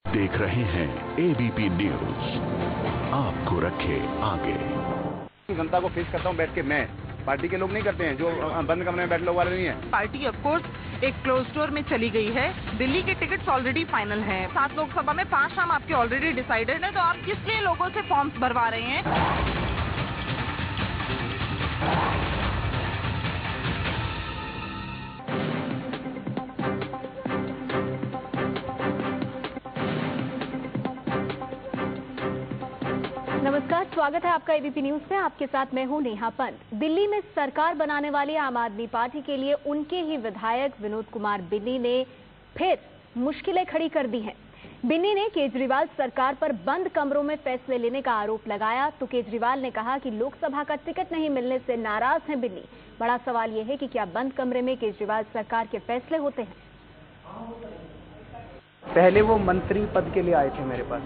देख रहे हैं एबीपी न्यूज, आपको रखे आगे। जनता को फेस करता हूं बैठ के मैं, पार्टी के लोग नहीं करते हैं, जो बंद कमरे में बैठे लोग वाले नहीं है। पार्टी ऑफ कोर्स एक क्लोज डोर में चली गई है। दिल्ली के टिकट्स ऑलरेडी फाइनल हैं। 7 लोकसभा में 5 नाम आपके ऑलरेडी डिसाइडेड है, तो आप किस लिए लोगों से फॉर्म्स भरवा रहे हैं? नमस्कार, स्वागत है आपका एबीपी न्यूज पे। आपके साथ मैं हूं नेहा पंत। दिल्ली में सरकार बनाने वाली आम आदमी पार्टी के लिए उनके ही विधायक विनोद कुमार बिन्नी ने फिर मुश्किलें खड़ी कर दी हैं। बिन्नी ने केजरीवाल सरकार पर बंद कमरों में फैसले लेने का आरोप लगाया, तो केजरीवाल ने कहा कि लोकसभा का टिकट नहीं मिलने से नाराज हैं बिन्नी। बड़ा सवाल यह है कि क्या बंद कमरे में केजरीवाल सरकार के फैसले होते हैं? पहले वो मंत्री पद के लिए आए थे मेरे पास,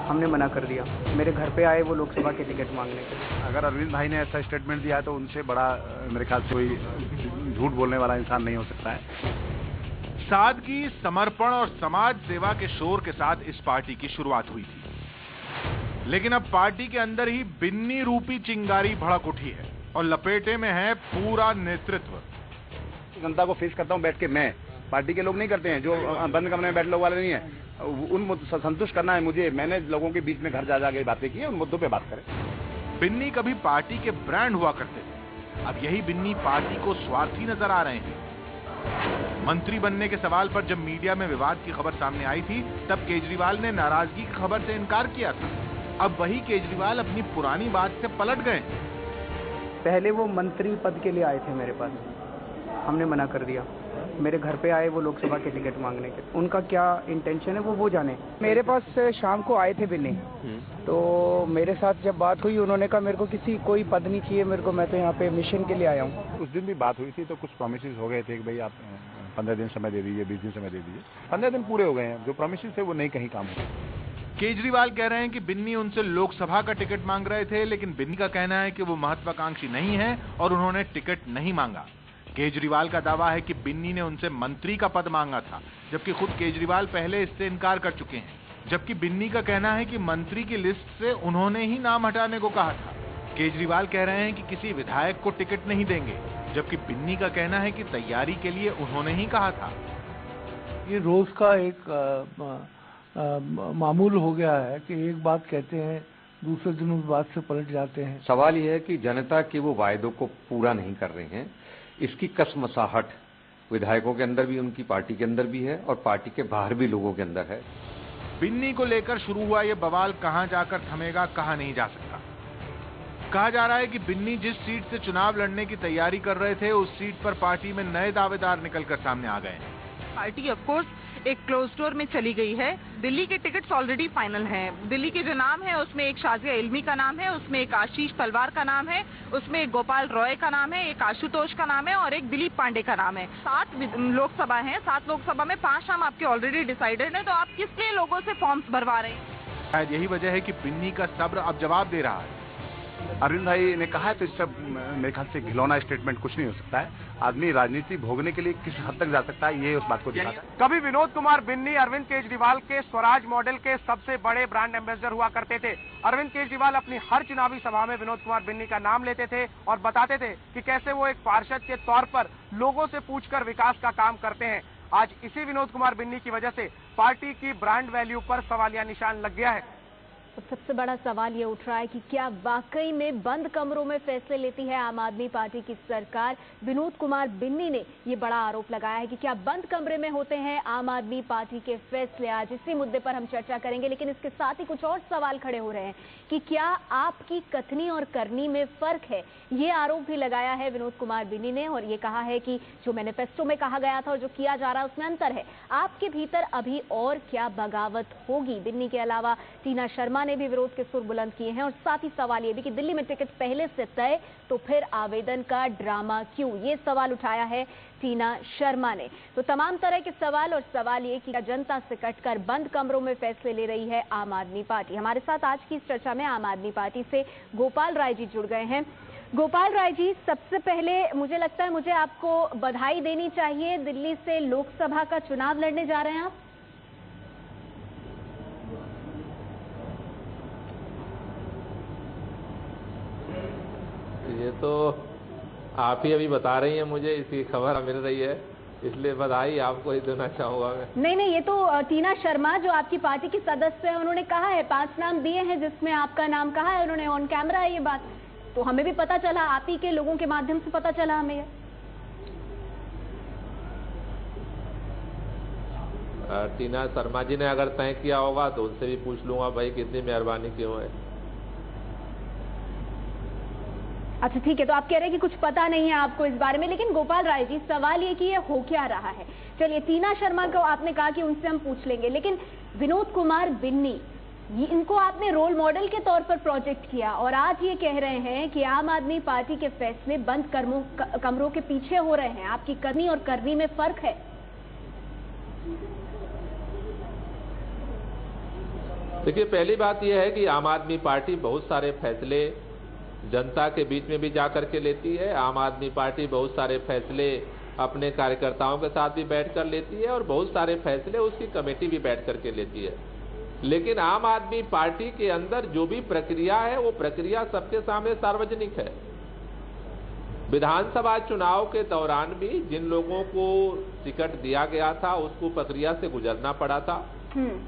हमने मना कर दिया। मेरे घर पे आए वो लोकसभा के टिकट मांगने के लिए। अगर अरविंद भाई ने ऐसा स्टेटमेंट दिया है तो उनसे बड़ा मेरे ख्याल से कोई झूठ बोलने वाला इंसान नहीं हो सकता है। सादगी, समर्पण और समाज सेवा के शोर के साथ इस पार्टी की शुरुआत हुई थी, लेकिन अब पार्टी के अंदर ही बिन्नी रूपी चिंगारी भड़क उठी है और लपेटे में है पूरा नेतृत्व। जनता को फेस करता हूं बैठ के मैं, पार्टी के लोग नहीं करते हैं, जो बंद कमरे में बैठे लोग वाले नहीं है। उन संतुष्ट करना है मुझे। मैंने लोगों के बीच में घर जा के बातें की, उन मुद्दों पे बात करें। बिन्नी कभी पार्टी के ब्रांड हुआ करते थे, अब यही बिन्नी पार्टी को स्वार्थी नजर आ रहे हैं। मंत्री बनने के सवाल पर जब मीडिया में विवाद की खबर सामने आई थी, तब केजरीवाल ने नाराजगी की खबर से इनकार किया था। अब वही केजरीवाल अपनी पुरानी बात से पलट गए। पहले वो मंत्री पद के लिए आए थे मेरे पास, हमने मना कर दिया। मेरे घर पे आए वो लोकसभा के टिकट मांगने के। उनका क्या इंटेंशन है वो जाने। मेरे पास शाम को आए थे बिन्नी, तो मेरे साथ जब बात हुई उन्होंने कहा मेरे को कोई पद नहीं चाहिए मेरे को, मैं तो यहाँ पे मिशन के लिए आया हूँ। उस दिन भी बात हुई थी तो कुछ प्रोमिसेस हो गए थे कि भाई आप 15 दिन समय दे दीजिए, 20 दिन समय दे दीजिए। 15 दिन पूरे हो गए हैं, जो प्रोमिसेस थे वो नहीं कहीं काम हुए। केजरीवाल कह रहे हैं कि बिन्नी उनसे लोकसभा का टिकट मांग रहे थे, लेकिन बिन्नी का कहना है कि वो महत्वाकांक्षी नहीं है और उन्होंने टिकट नहीं मांगा। केजरीवाल का दावा है कि बिन्नी ने उनसे मंत्री का पद मांगा था, जबकि खुद केजरीवाल पहले इससे इनकार कर चुके हैं। जबकि बिन्नी का कहना है कि मंत्री की लिस्ट से उन्होंने ही नाम हटाने को कहा था। केजरीवाल कह रहे हैं कि किसी विधायक को टिकट नहीं देंगे, जबकि बिन्नी का कहना है कि तैयारी के लिए उन्होंने ही कहा था। ये रोज का एक मामूल हो गया है कि एक बात कहते हैं, दूसरे दिन उस बात से पलट जाते हैं। सवाल यह है कि जनता के वो वायदों को पूरा नहीं कर रहे हैं। इसकी कसमसाहट विधायकों के अंदर भी, उनकी पार्टी के अंदर भी है और पार्टी के बाहर भी लोगों के अंदर है। बिन्नी को लेकर शुरू हुआ ये बवाल कहां जाकर थमेगा, कहा नहीं जा सकता। कहा जा रहा है कि बिन्नी जिस सीट से चुनाव लड़ने की तैयारी कर रहे थे, उस सीट पर पार्टी में नए दावेदार निकलकर सामने आ गए हैं। पार्टी ऑफ कोर्स एक क्लोज डोर में चली गई है। दिल्ली के टिकट्स ऑलरेडी फाइनल हैं। दिल्ली के जो नाम है उसमें एक शाजिया इल्मी का नाम है, उसमें एक आशीष तलवार का नाम है, उसमें एक गोपाल रॉय का नाम है, एक आशुतोष का नाम है और एक दिलीप पांडे का नाम है। 7 लोकसभा है। 7 लोकसभा में 5 नाम आपके ऑलरेडी डिसाइडेड है, तो आप किस लिए लोगों से फॉर्म्स भरवा रहे हैं? शायद यही वजह है कि बिन्नी का सब्र अब जवाब दे रहा है। अरविंद भाई ने कहा है तो इससे मेरे ख्याल से घिलौना स्टेटमेंट कुछ नहीं हो सकता है। आदमी राजनीति भोगने के लिए किस हद तक जा सकता है, ये उस बात को दिखाता है। कभी विनोद कुमार बिन्नी अरविंद केजरीवाल के स्वराज मॉडल के सबसे बड़े ब्रांड एम्बेसडर हुआ करते थे। अरविंद केजरीवाल अपनी हर चुनावी सभा में विनोद कुमार बिन्नी का नाम लेते थे और बताते थे कि कैसे वो एक पार्षद के तौर पर लोगों से पूछकर विकास का काम करते हैं। आज इसी विनोद कुमार बिन्नी की वजह से पार्टी की ब्रांड वैल्यू पर सवालिया निशान लग गया है। अब सबसे बड़ा सवाल ये उठ रहा है कि क्या वाकई में बंद कमरों में फैसले लेती है आम आदमी पार्टी की सरकार? विनोद कुमार बिन्नी ने ये बड़ा आरोप लगाया है कि क्या बंद कमरे में होते हैं आम आदमी पार्टी के फैसले। आज इसी मुद्दे पर हम चर्चा करेंगे, लेकिन इसके साथ ही कुछ और सवाल खड़े हो रहे हैं कि क्या आपकी कथनी और करनी में फर्क है। ये आरोप भी लगाया है विनोद कुमार बिन्नी ने और ये कहा है कि जो मैनिफेस्टो में कहा गया था और जो किया जा रहा है उसमें अंतर है। आपके भीतर अभी और क्या बगावत होगी? बिन्नी के अलावा टीना शर्मा ने भी विरोध के सुर बुलंद किए हैं और साथ ही सवाल ये भी कि दिल्ली में टिकट पहले से तय, तो फिर आवेदन का ड्रामा क्यों? ये सवाल उठाया है टीना शर्मा ने। तो तमाम तरह के सवाल और सवाल ये कि जनता से कटकर बंद कमरों में फैसले ले रही है आम आदमी पार्टी। हमारे साथ आज की इस चर्चा में आम आदमी पार्टी से गोपाल राय जी जुड़ गए हैं। गोपाल राय जी, सबसे पहले मुझे लगता है मुझे आपको बधाई देनी चाहिए। दिल्ली से लोकसभा का चुनाव लड़ने जा रहे हैं आप। ये तो आप ही अभी बता रही हैं मुझे, इसकी खबर मिल रही है, इसलिए बधाई आपको ही देना चाहूंगा मैं। नहीं, ये तो टीना शर्मा जो आपकी पार्टी की सदस्य है, उन्होंने कहा है, 5 नाम दिए हैं जिसमें आपका नाम कहा है उन्होंने, ऑन कैमरा है ये बात, तो हमें भी पता चला, आप ही के लोगों के माध्यम से पता चला हमें। टीना शर्मा जी ने अगर तय किया होगा तो उनसे भी पूछ लूंगा भाई कितनी मेहरबानी क्यों है। अच्छा ठीक है, तो आप कह रहे हैं कि कुछ पता नहीं है आपको इस बारे में, लेकिन गोपाल राय जी सवाल ये कि ये हो क्या रहा है। चलिए, टीना शर्मा को आपने कहा कि उनसे हम पूछ लेंगे, लेकिन विनोद कुमार बिन्नी, इनको आपने रोल मॉडल के तौर पर प्रोजेक्ट किया और आज ये कह रहे हैं कि आम आदमी पार्टी के फैसले बंद कमरों के पीछे हो रहे हैं, आपकी करनी और करनी में फर्क है। देखिए, पहली बात यह है कि आम आदमी पार्टी बहुत सारे फैसले जनता के बीच में भी जाकर के लेती है। आम आदमी पार्टी बहुत सारे फैसले अपने कार्यकर्ताओं के साथ भी बैठकर लेती है और बहुत सारे फैसले उसकी कमेटी भी बैठ करके लेती है। लेकिन आम आदमी पार्टी के अंदर जो भी प्रक्रिया है वो प्रक्रिया सबके सामने सार्वजनिक है। विधानसभा चुनाव के दौरान भी जिन लोगों को टिकट दिया गया था उसको प्रक्रिया से गुजरना पड़ा था।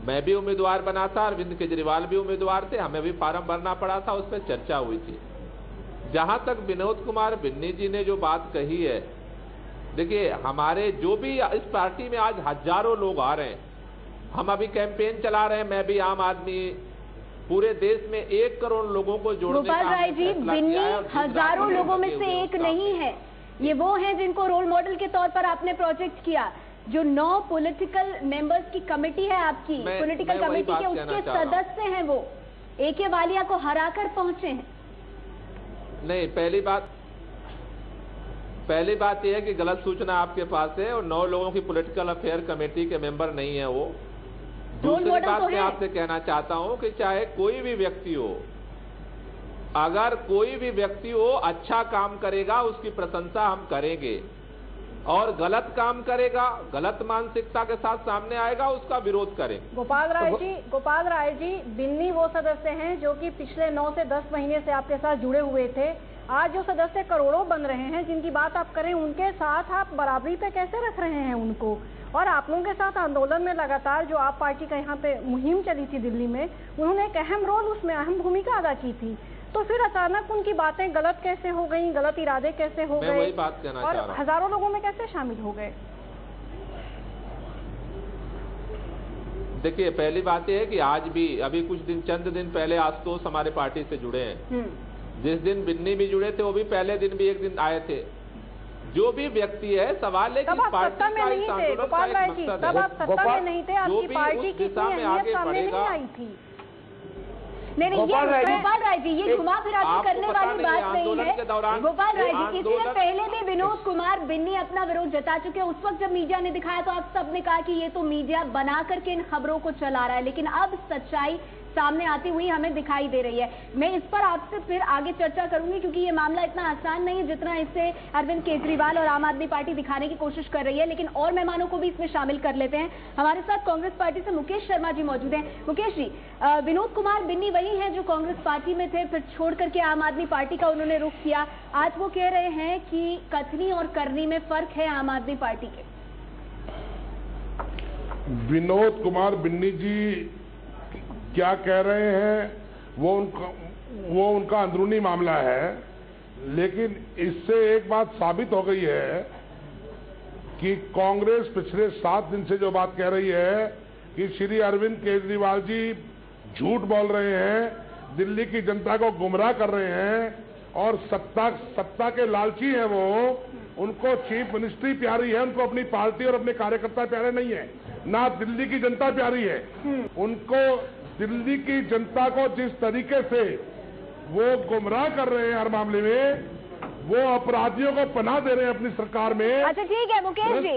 मैं भी उम्मीदवार बना था, अरविंद केजरीवाल भी उम्मीदवार थे, हमें भी फार्म भरना पड़ा था, उस पर चर्चा हुई थी। जहां तक विनोद कुमार बिन्नी जी ने जो बात कही है, देखिए हमारे जो भी इस पार्टी में आज हजारों लोग आ रहे हैं, हम अभी कैंपेन चला रहे हैं, मैं भी आम आदमी पूरे देश में 1 करोड़ लोगों को जोड़ने का गोपाल राय जी, बिन्नी हजारों लोगों में से एक नहीं है, ये वो है जिनको रोल मॉडल के तौर पर आपने प्रोजेक्ट किया। जो 9 पॉलिटिकल मेंबर्स की कमिटी है आपकी, पॉलिटिकल कमेटी के उसके सदस्य हैं, वो AK वालिया को हराकर पहुंचे हैं। नहीं, पहली बात यह है कि गलत सूचना आपके पास है और 9 लोगों की पॉलिटिकल अफेयर कमेटी के मेंबर नहीं है वो। दूसरी बात मैं आपसे कहना चाहता हूं कि चाहे कोई भी व्यक्ति हो, अगर कोई भी व्यक्ति हो अच्छा काम करेगा उसकी प्रशंसा हम करेंगे, और गलत काम करेगा, गलत मानसिकता के साथ सामने आएगा, उसका विरोध करेंगे। गोपाल राय जी, बिन्नी वो सदस्य हैं जो कि पिछले 9 से 10 महीने से आपके साथ जुड़े हुए थे। आज जो सदस्य करोड़ों बन रहे हैं, जिनकी बात आप करें, उनके साथ आप बराबरी पे कैसे रख रहे हैं उनको? और आप लोगों के साथ आंदोलन में लगातार जो आप पार्टी का यहाँ पे मुहिम चली थी दिल्ली में, उन्होंने एक अहम रोल, उसमें अहम भूमिका अदा की थी, तो फिर अचानक उनकी बातें गलत कैसे हो गई, गलत इरादे कैसे हो गए, वही बात कहना और चाह रहा हूं। हजारों लोगों में कैसे शामिल हो गए? देखिए, पहली बात यह है कि आज भी अभी कुछ दिन, चंद दिन पहले आशुतोष हमारे पार्टी से जुड़े हैं। जिस दिन बिन्नी भी जुड़े थे वो भी पहले दिन भी एक दिन आए थे। जो भी व्यक्ति है, सवाल है कि पार्टी का इस आंदोलन का एक मकसद है। तब आप सत्ता में नहीं थे, आपकी पार्टी की दिशा में आगे बढ़ेगा। नहीं, गोपाल राय जी, ये घुमा फिरा के करने वाली बात नहीं है। गोपाल राय जी, इससे पहले भी विनोद कुमार बिन्नी अपना विरोध जता चुके हैं। उस वक्त जब मीडिया ने दिखाया तो आप सबने कहा कि ये तो मीडिया बना करके इन खबरों को चला रहा है, लेकिन अब सच्चाई सामने आती हुई हमें दिखाई दे रही है। मैं इस पर आपसे फिर आगे चर्चा करूंगी, क्योंकि ये मामला इतना आसान नहीं है जितना इसे अरविंद केजरीवाल और आम आदमी पार्टी दिखाने की कोशिश कर रही है। लेकिन और मेहमानों को भी इसमें शामिल कर लेते हैं। हमारे साथ कांग्रेस पार्टी से मुकेश शर्मा जी मौजूद हैं। मुकेश जी, विनोद कुमार बिन्नी वही हैं जो कांग्रेस पार्टी में थे, फिर छोड़ करके आम आदमी पार्टी का उन्होंने रुख किया। आज वो कह रहे हैं कि कथनी और करनी में फर्क है आम आदमी पार्टी के। विनोद कुमार बिन्नी जी क्या कह रहे हैं वो उनका अंदरूनी मामला है, लेकिन इससे एक बात साबित हो गई है कि कांग्रेस पिछले 7 दिन से जो बात कह रही है कि श्री अरविंद केजरीवाल जी झूठ बोल रहे हैं, दिल्ली की जनता को गुमराह कर रहे हैं और सत्ता के लालची हैं वो, उनको चीफ मिनिस्ट्री प्यारी है, उनको अपनी पार्टी और अपने कार्यकर्ता प्यारे नहीं है, ना दिल्ली की जनता प्यारी है। उनको दिल्ली की जनता को जिस तरीके से वो गुमराह कर रहे हैं हर मामले में, वो अपराधियों को पनाह दे रहे हैं अपनी सरकार में। अच्छा ठीक है मुकेश जी,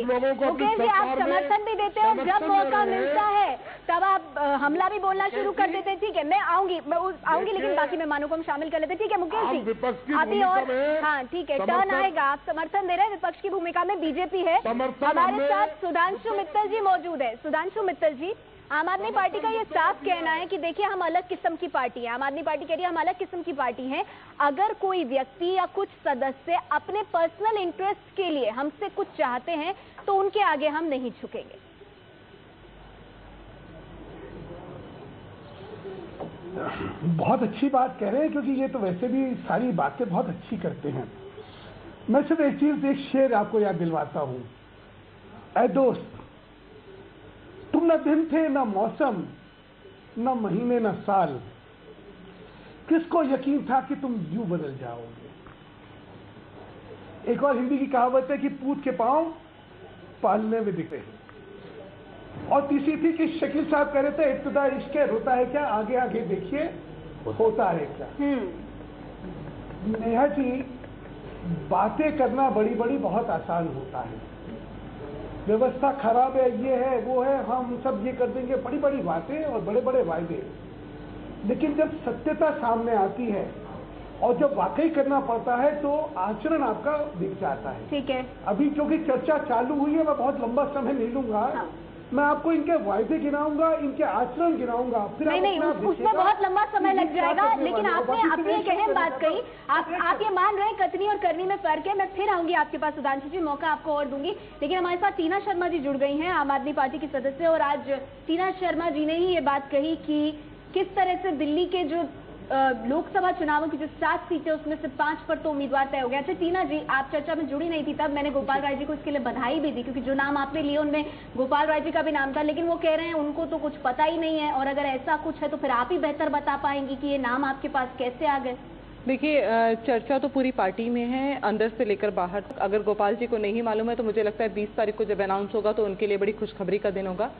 आप समर्थन भी देते हो, जब मौका मिलता है तब आप हमला भी बोलना शुरू कर देते हैं। ठीक है, मैं आऊंगी लेकिन बाकी मेहमानों को हम शामिल कर लेते हैं। ठीक है मुकेश जी, अभी और हाँ ठीक है, टर्न आएगा। आप समर्थन दे रहे हैं विपक्ष की भूमिका में, बीजेपी है। हमारे साथ सुधांशु मित्तल जी मौजूद है। सुधांशु मित्तल जी, आम आदमी पार्टी का ये साफ कहना है कि देखिए हम अलग किस्म की पार्टी है। आम आदमी पार्टी कह रही है हम अलग किस्म की पार्टी हैं। अगर कोई व्यक्ति या कुछ सदस्य अपने पर्सनल इंटरेस्ट के लिए हमसे कुछ चाहते हैं तो उनके आगे हम नहीं झुकेंगे। बहुत अच्छी बात कह रहे हैं, क्योंकि ये तो वैसे भी सारी बातें बहुत अच्छी करते हैं। मैं सिर्फ एक चीज, एक शेर आपको याद दिलवाता हूं। ऐ दोस्त, तुम न दिन थे न मौसम, न महीने न साल, किसको यकीन था कि तुम यूं बदल जाओगे। एक और हिंदी की कहावत है कि पूत के पांव पालने में दिखते हैं। और तीसरी थी कि शकील साहब कह रहे थे इब्तिदा इश्क है, रोता है क्या, आगे आगे देखिए होता है क्या। नेहा जी, बातें करना बड़ी बड़ी बहुत आसान होता है। व्यवस्था खराब है, ये है वो है, हम सब ये कर देंगे, बड़ी बड़ी बातें और बड़े बड़े वायदे। लेकिन जब सत्यता सामने आती है और जब वाकई करना पड़ता है तो आचरण आपका दिख जाता है। ठीक है, अभी क्योंकि चर्चा चालू हुई है, मैं बहुत लंबा समय नहीं लूंगा। हाँ। मैं आपको इनके वायदे गिनाऊंगा, इनके आचरण गिनाऊंगा, फिर नहीं, उसमें बहुत लंबा समय लग जाएगा। लेकिन आपने अपनी एक अहम बात कही, आप ये मान रहे हैं कथनी और करनी में फर्क है। मैं फिर आऊंगी आपके पास सुधांशु जी, मौका आपको और दूंगी। लेकिन हमारे साथ टीना शर्मा जी जुड़ गई हैं, आम आदमी पार्टी की सदस्य। और आज टीना शर्मा जी ने ही ये बात कही कि किस तरह से दिल्ली के जो लोकसभा चुनावों की जो 7 सीटें उसमें से 5 पर तो उम्मीदवार तय हो गया। अच्छा टीना जी, आप चर्चा में जुड़ी नहीं थी तब, मैंने गोपाल राय जी को इसके लिए बधाई भी दी, क्योंकि जो नाम आपने लिए उनमें गोपाल राय जी का भी नाम था। लेकिन वो कह रहे हैं उनको तो कुछ पता ही नहीं है, और अगर ऐसा कुछ है तो फिर आप ही बेहतर बता पाएंगी कि ये नाम आपके पास कैसे आ गए। देखिए, चर्चा तो पूरी पार्टी में है, अंदर से लेकर बाहर तक। अगर गोपाल जी को नहीं मालूम है तो मुझे लगता है 20 तारीख को जब अनाउंस होगा तो उनके लिए बड़ी खुशखबरी का दिन होगा।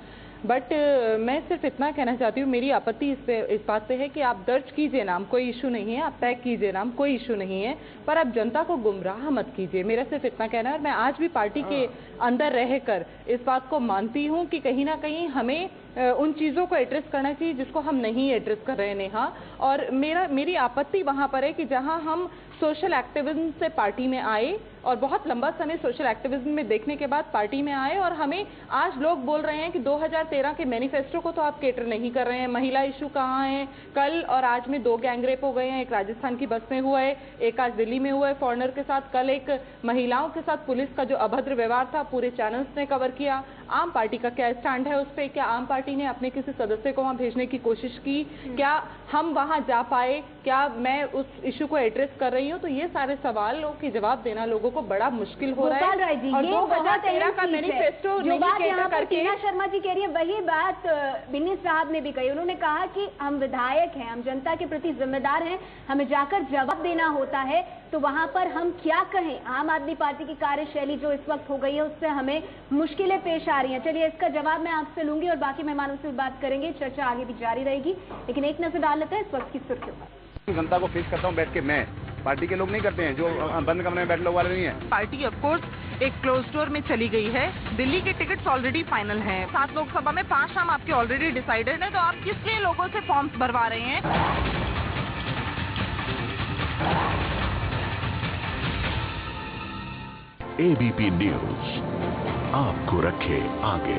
बट मैं सिर्फ इतना कहना चाहती हूँ, मेरी आपत्ति इस बात पे है कि आप दर्ज कीजिए नाम, कोई इशू नहीं है, आप तय कीजिए नाम, कोई इशू नहीं है, पर आप जनता को गुमराह मत कीजिए। मेरा सिर्फ इतना कहना है। और मैं आज भी पार्टी के अंदर रहकर इस बात को मानती हूँ कि कहीं ना कहीं हमें उन चीजों को एड्रेस करना चाहिए जिसको हम नहीं एड्रेस कर रहे हैं, नेहा। और मेरी आपत्ति वहां पर है कि जहां हम सोशल एक्टिविज्म से पार्टी में आए और बहुत लंबा समय सोशल एक्टिविज्म में देखने के बाद पार्टी में आए, और हमें आज लोग बोल रहे हैं कि 2013 के मैनिफेस्टो को तो आप केटर नहीं कर रहे हैं। महिला इशू कहाँ है? कल और आज में 2 गैंगरेप हो गए हैं, एक राजस्थान की बस में हुआ है, एक आज दिल्ली में हुआ है फॉरेनर के साथ, कल एक महिलाओं के साथ पुलिस का जो अभद्र व्यवहार था पूरे चैनल्स ने कवर किया। आम पार्टी का क्या स्टैंड है उस पर? क्या आम पार्टी ने अपने किसी सदस्य को वहां भेजने की कोशिश की? क्या हम वहां जा पाए? क्या मैं उस इशू को एड्रेस कर रही हूँ? तो ये सारे सवालों के जवाब देना लोगों को बड़ा मुश्किल हो रहा है। और 2013 का मैनिफेस्टो नहीं केटर करके टीना शर्मा जी कह रही है, वही बात बिन्नी साहब ने भी कही। उन्होंने कहा कि हम विधायक हैं, हम जनता के प्रति जिम्मेदार हैं, हमें जाकर जवाब देना होता है, तो वहां पर हम क्या कहें? आम आदमी पार्टी की कार्यशैली जो इस वक्त हो गई है उससे हमें मुश्किलें पेश आ रही हैं। चलिए, इसका जवाब मैं आपसे लूंगी और बाकी मेहमानों से बात करेंगे, चर्चा आगे भी जारी रहेगी। लेकिन एक नजर डाल लेते हैं इस वक्त की सुर्खियों पर। जनता को फेस करता हूँ बैठ के मैं, पार्टी के लोग नहीं करते हैं, जो बंद कमरे में बैठे लोग वाले नहीं है। पार्टी ऑफ कोर्स एक क्लोज डोर में चली गई है। दिल्ली के टिकट्स ऑलरेडी फाइनल हैं। 7 लोकसभा में 5 नाम आपके ऑलरेडी डिसाइडेड है, तो आप किस लिए लोगों से फॉर्म्स भरवा रहे हैं? एबीपी न्यूज आपको रखे आगे।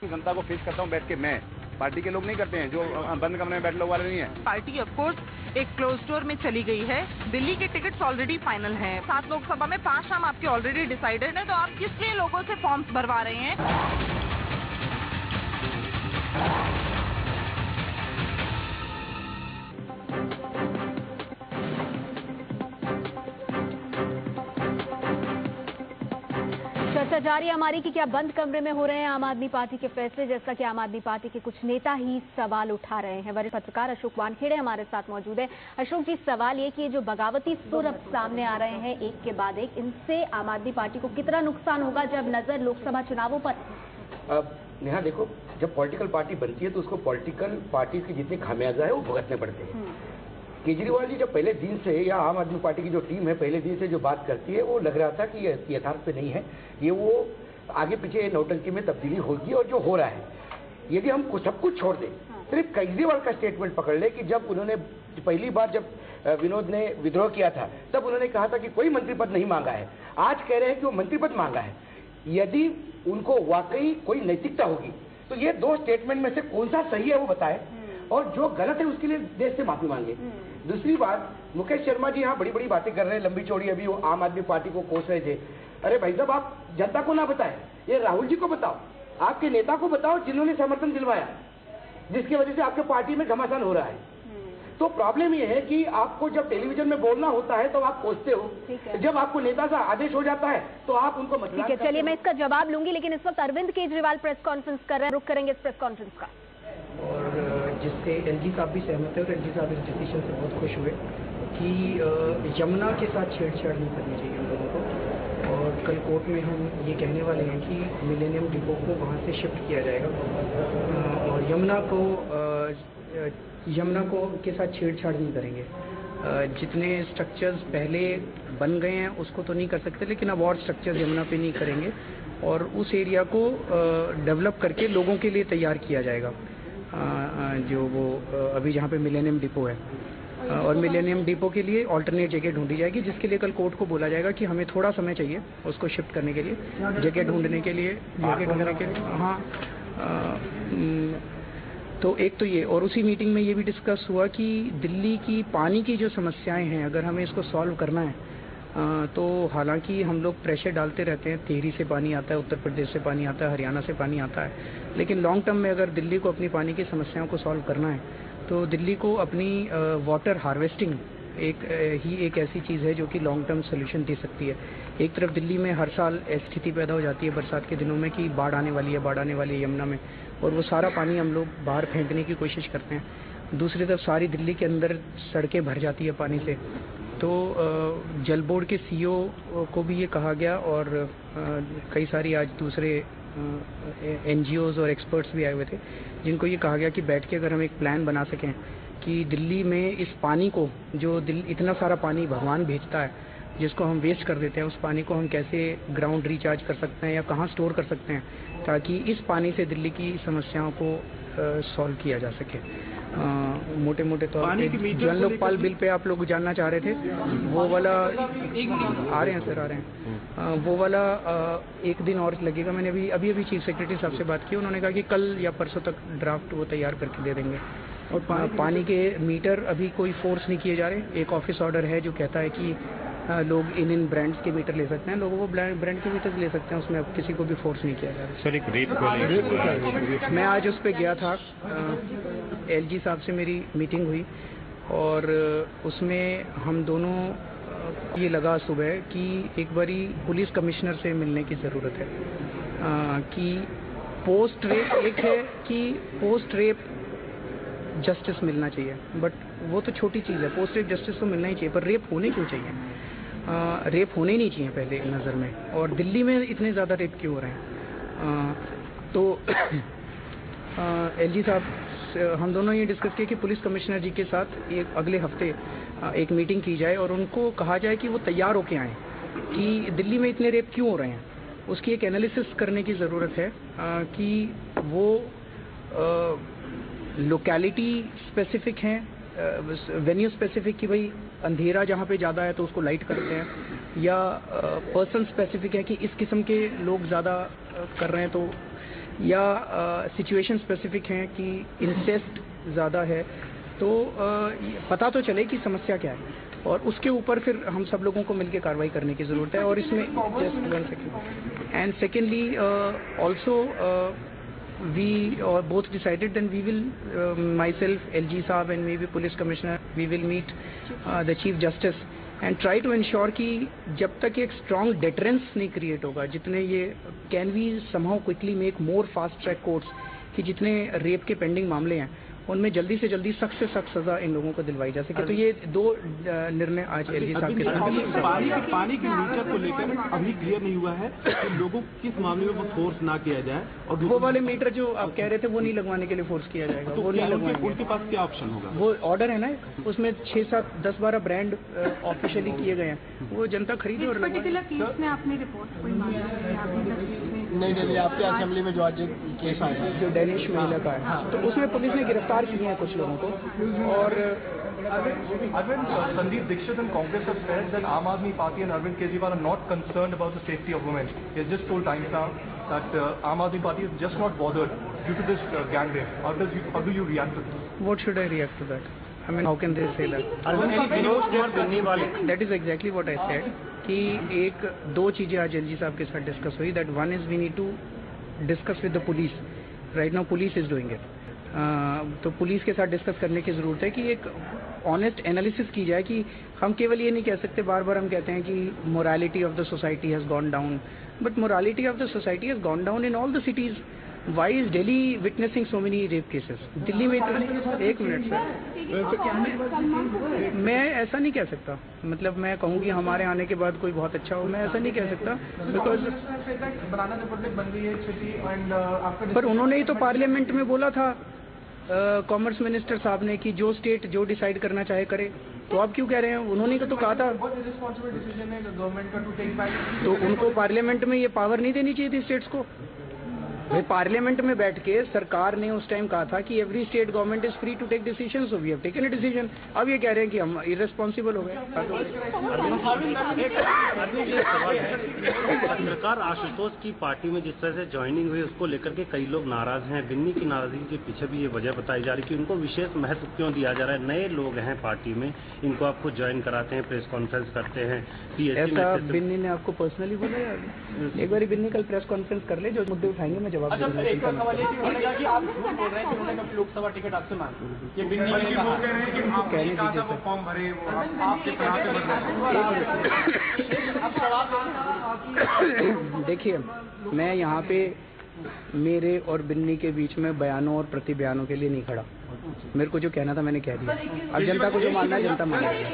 जनता को फेस करता हूँ बैठ के मैं, पार्टी के लोग नहीं करते हैं, जो बंद कमरे में बैठे लोग वाले नहीं है। पार्टी ऑफ कोर्स एक क्लोज डोर में चली गई है। दिल्ली के टिकट्स ऑलरेडी फाइनल हैं। 7 लोकसभा में 5 नाम आपके ऑलरेडी डिसाइडेड है, तो आप किस लिए लोगों से फॉर्म्स भरवा रहे हैं? चर्चा जारी है हमारी कि क्या बंद कमरे में हो रहे हैं आम आदमी पार्टी के फैसले, जैसा कि आम आदमी पार्टी के कुछ नेता ही सवाल उठा रहे हैं। वरिष्ठ पत्रकार अशोक वानखेड़े हमारे साथ मौजूद है। अशोक जी, सवाल ये कि ये जो बगावती सुर अब सामने आ रहे हैं एक के बाद एक, इनसे आम आदमी पार्टी को कितना नुकसान होगा जब नजर लोकसभा चुनावों पर? नेहा देखो, जब पॉलिटिकल पार्टी बनती है तो उसको पॉलिटिकल पार्टी के जितने खामियाजा है वो भुगतने पड़ते हैं। केजरीवाल जी जब पहले दिन से, या आम आदमी पार्टी की जो टीम है पहले दिन से जो बात करती है, वो लग रहा था कि यथार्थ पे नहीं है, ये वो आगे पीछे नौटंकी में तब्दीली होगी। और जो हो रहा है, यदि हम सब कुछ छोड़ दें, सिर्फ केजरीवाल का स्टेटमेंट पकड़ ले कि जब उन्होंने पहली बार जब विनोद ने विद्रोह किया था तब उन्होंने कहा था कि कोई मंत्री पद नहीं मांगा है, आज कह रहे हैं कि वो मंत्री पद मांगा है। यदि उनको वाकई कोई नैतिकता होगी तो ये दो स्टेटमेंट में से कौन सा सही है वो बताए, और जो गलत है उसके लिए देश से माफी मांगे। दूसरी बात, मुकेश शर्मा जी यहाँ बड़ी बड़ी बातें कर रहे हैं, लंबी चौड़ी, अभी वो आम आदमी पार्टी को कोस रहे थे। अरे भाई साहब, आप जनता को ना बताएं, ये राहुल जी को बताओ, आपके नेता को बताओ जिन्होंने समर्थन दिलवाया, जिसकी वजह से आपके पार्टी में घमासान हो रहा है। तो प्रॉब्लम ये है कि आपको जब टेलीविजन में बोलना होता है तो आप कोसते हो, जब आपको नेता का आदेश हो जाता है तो आप उनको मत। ठीक है, चलिए मैं इसका जवाब लूंगी, लेकिन इस वक्त अरविंद केजरीवाल प्रेस कॉन्फ्रेंस कर रहे हैं, रुक करेंगे इस प्रेस कॉन्फ्रेंस का। और जिससे एलजी साहब भी सहमत है और एलजी साहब इस डिसीजन से बहुत खुश हुए कि यमुना के साथ छेड़छाड़ नहीं करनी चाहिए उन लोगों को। और कल कोर्ट में हम ये कहने वाले हैं कि मिलेनियम डिपो को वहाँ से शिफ्ट किया जाएगा और यमुना को के साथ छेड़छाड़ नहीं करेंगे। जितने स्ट्रक्चर्स पहले बन गए हैं उसको तो नहीं कर सकते, लेकिन अब और स्ट्रक्चर्स यमुना पे नहीं करेंगे और उस एरिया को डेवलप करके लोगों के लिए तैयार किया जाएगा, जो वो अभी जहाँ पे मिलेनियम डिपो है। और मिलेनियम डिपो के लिए ऑल्टरनेट जगह ढूंढी जाएगी, जिसके लिए कल कोर्ट को बोला जाएगा कि हमें थोड़ा समय चाहिए उसको शिफ्ट करने के लिए, जगह ढूंढने के लिए। हाँ, तो एक तो ये, और उसी मीटिंग में ये भी डिस्कस हुआ कि दिल्ली की पानी की जो समस्याएं हैं, अगर हमें इसको सॉल्व करना है तो हालांकि हम लोग प्रेशर डालते रहते हैं, टिहरी से पानी आता है, उत्तर प्रदेश से पानी आता है, हरियाणा से पानी आता है, लेकिन लॉन्ग टर्म में अगर दिल्ली को अपनी पानी की समस्याओं को सॉल्व करना है तो दिल्ली को अपनी वाटर हार्वेस्टिंग एक ऐसी चीज़ है जो कि लॉन्ग टर्म सोल्यूशन दे सकती है। एक तरफ दिल्ली में हर साल ऐसी स्थिति पैदा हो जाती है बरसात के दिनों में कि बाढ़ आने वाली है यमुना में, और वो सारा पानी हम लोग बाहर फेंकने की कोशिश करते हैं। दूसरी तरफ सारी दिल्ली के अंदर सड़कें भर जाती है पानी से। तो जल बोर्ड के सीईओ को भी ये कहा गया और कई सारी आज दूसरे एनजीओज और एक्सपर्ट्स भी आए हुए थे, जिनको ये कहा गया कि बैठ के अगर हम एक प्लान बना सकें कि दिल्ली में इस पानी को, जो इतना सारा पानी भगवान भेजता है जिसको हम वेस्ट कर देते हैं, उस पानी को हम कैसे ग्राउंड रिचार्ज कर सकते हैं या कहाँ स्टोर कर सकते हैं ताकि इस पानी से दिल्ली की समस्याओं को सॉल्व किया जा सके। मोटे मोटे तौर पे जन लोकपाल बिल पे आप लोग जानना चाह रहे थे, वो वाला आ रहे हैं सर, आ रहे हैं, वो वाला एक दिन और लगेगा। मैंने अभी चीफ सेक्रेटरी साहब से बात की, उन्होंने कहा कि कल या परसों तक ड्राफ्ट वो तैयार करके दे देंगे। और पानी के मीटर अभी कोई फोर्स नहीं किए जा रहे। एक ऑफिस ऑर्डर है जो कहता है कि लोग इन ब्रांड्स के मीटर ले सकते हैं, लोगों को ब्रांड के मीटर ले सकते हैं, उसमें अब किसी को भी फोर्स नहीं किया जा रहा। सर, एक रेप मैं आज उस पर गया था, एलजी साहब से मेरी मीटिंग हुई और उसमें हम दोनों ये लगा सुबह कि एक बारी पुलिस कमिश्नर से मिलने की ज़रूरत है कि पोस्ट रेप, एक है कि पोस्ट रेप जस्टिस मिलना चाहिए, बट वो तो छोटी चीज़ है, पोस्ट रेप जस्टिस तो मिलना ही चाहिए, पर रेप होने क्यों चाहिए? रेप होने ही नहीं चाहिए पहले नज़र में, और दिल्ली में इतने ज़्यादा रेप क्यों हो रहे हैं? तो एलजी साहब, हम दोनों ये डिस्कस किया कि पुलिस कमिश्नर जी के साथ एक अगले हफ्ते एक मीटिंग की जाए और उनको कहा जाए कि वो तैयार होके आएँ कि दिल्ली में इतने रेप क्यों हो रहे हैं। उसकी एक एनालिसिस करने की ज़रूरत है कि वो लोकेलिटी स्पेसिफिक हैं, वेन्यू स्पेसिफिक कि भाई अंधेरा जहाँ पे ज़्यादा है तो उसको लाइट करते हैं, या पर्सन स्पेसिफिक है कि इस किस्म के लोग ज़्यादा कर रहे हैं, तो या सिचुएशन स्पेसिफिक हैं कि इंसेस्ट ज़्यादा है, तो पता तो चले कि समस्या क्या है और उसके ऊपर फिर हम सब लोगों को मिलकर कार्रवाई करने की ज़रूरत है। और इसमें just 1 second, and secondly also we both decided then we will myself, LG Saab and maybe police commissioner, we will meet the chief justice and try to ensure कि जब तक एक strong deterrence नहीं create होगा, जितने ये can we somehow quickly make more fast track courts कि जितने रेप के पेंडिंग मामले हैं उनमें जल्दी से जल्दी सख्त से सख्त सजा इन लोगों को दिलवाई जा सके। तो ये दो निर्णय आज एलजी साहब के साथ। पानी के मीटर को लेकर अभी क्लियर नहीं हुआ है कि लोगों किस मामले में वो फोर्स ना किया जाए, और वो वाले मीटर जो आप कह रहे थे वो नहीं लगवाने के लिए फोर्स किया जाएगा, तो वो नहीं लगवाएंगे। उनके पास क्या ऑप्शन होगा? वो ऑर्डर है ना, उसमें 6, 7, 10, 12 ब्रांड ऑफिशियली किए गए हैं, वो जनता खरीदे और पर्टिकुलर केस में आपने रिपोर्ट कोई नहीं, आपके असेंबली में जो आज केस आया जो डेनिश महिला का है, तो उसमें पुलिस ने गिरफ्तार किए हैं कुछ लोगों को। और Sandeep Dixit and Congress have said that Aam Aadmi Party and Arvind Kejriwal are not concerned about the safety of women. He has just told Times Now that Aam Aadmi Party is just not bothered due to this gang rape. How do you react to this? What should I react to that? I mean, how can they say that? That is exactly what I said. कि एक दो चीजें आज LG साहब के साथ discuss हुई. That one is we need to discuss with the police. Right now police is doing it. तो पुलिस के साथ डिस्कस करने की जरूरत है कि एक ऑनेस्ट एनालिसिस की जाए कि हम केवल ये नहीं कह सकते. बार बार हम कहते हैं कि morality of the society has gone down, but morality of the society has gone down in all the cities. Why is Delhi witnessing so many rape cases? Delhi में एक मिनट सर, मैं ऐसा नहीं कह सकता. मतलब मैं कहूँगी हमारे आने के बाद कोई बहुत अच्छा हो, मैं ऐसा नहीं कह सकता. बिकॉज पर उन्होंने ही तो पार्लियामेंट में बोला था कॉमर्स मिनिस्टर साहब ने कि जो स्टेट जो डिसाइड करना चाहे करे. तो आप क्यों कह रहे हैं? उन्होंने तो कहा था. तो उनको पार्लियामेंट में ये पावर नहीं देनी चाहिए थी स्टेट्स को. भाई पार्लियामेंट में बैठ के सरकार ने उस टाइम कहा था कि every state government is free to take decision, so we have taken a decision. अब ये कह रहे हैं कि हम इररेस्पॉन्सिबल हो गए. सरकार आशुतोष की पार्टी में जिस तरह से ज्वाइनिंग हुई उसको लेकर के कई लोग नाराज हैं. बिन्नी की नाराजगी के पीछे भी ये वजह बताई जा रही है कि उनको विशेष महत्व क्यों दिया जा रहा है. नए लोग हैं पार्टी में, इनको आपको ज्वाइन कराते हैं, प्रेस कॉन्फ्रेंस करते हैं. ऐसा बिन्नी ने आपको पर्सनली बोला यार? एक बार बिन्नी कल प्रेस कॉन्फ्रेंस कर ले, जो मुद्दे उठाएंगे मैं जवाब. अच्छा सर, एक सवाल ये कि कि आप झूठ बोल रहे हैं कि उन्होंने कभी लोकसभा टिकट आपसे मांगी. ये बिन्नी ने कहा है कि आपने कहा था वो फॉर्म भरे, वो आपके तरह से भर रहे. देखिए, मैं यहाँ पे मेरे और बिन्नी के बीच में बयानों और प्रति बयानों के लिए नहीं खड़ा. मेरे को जो कहना था मैंने कह दिया. अब जनता को जो मानना है जनता मानेगी.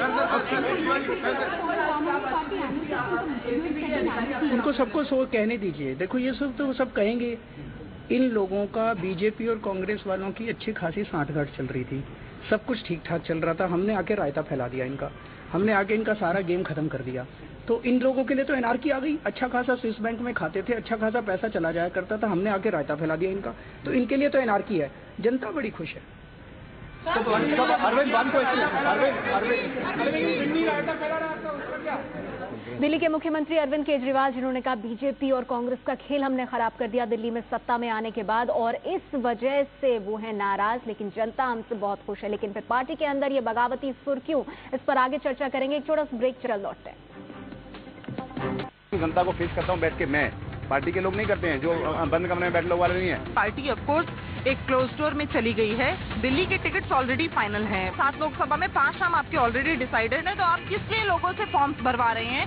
उनको सबको कहने दीजिए. देखो ये सब तो सब कहेंगे. इन लोगों का बीजेपी और कांग्रेस वालों की अच्छी खासी सांठगांठ चल रही थी. सब कुछ ठीक ठाक चल रहा था. हमने आके रायता फैला दिया इनका. हमने आके इनका सारा गेम खत्म कर दिया. तो इन लोगों के लिए तो एनआरकी आ गई. अच्छा खासा स्विस बैंक में खाते थे, अच्छा खासा पैसा चला जाया करता था. हमने आके रायता फैला दिया इनका. तो इनके लिए तो एनआरकी है. जनता बड़ी खुश है. दिल्ली के मुख्यमंत्री अरविंद केजरीवाल जिन्होंने कहा बीजेपी और कांग्रेस का खेल हमने खराब कर दिया दिल्ली में सत्ता में आने के बाद, और इस वजह से वो है नाराज. लेकिन जनता हमसे बहुत खुश है. लेकिन फिर पार्टी के अंदर ये बगावती सुर क्यों, इस पर आगे चर्चा करेंगे. एक छोटा सा ब्रेक, चल लौटते हैं. जनता को फेस करता हूँ बैठ के मैं. पार्टी के लोग नहीं करते हैं, जो बंद कमरे में बैठे लोग वाले नहीं है. पार्टी ऑफकोर्स एक क्लोज डोर में चली गई है. दिल्ली के टिकट्स ऑलरेडी फाइनल हैं. 7 लोकसभा में 5 नाम आपके ऑलरेडी डिसाइडेड है. तो आप किस लिए लोगों से फॉर्म्स भरवा रहे हैं?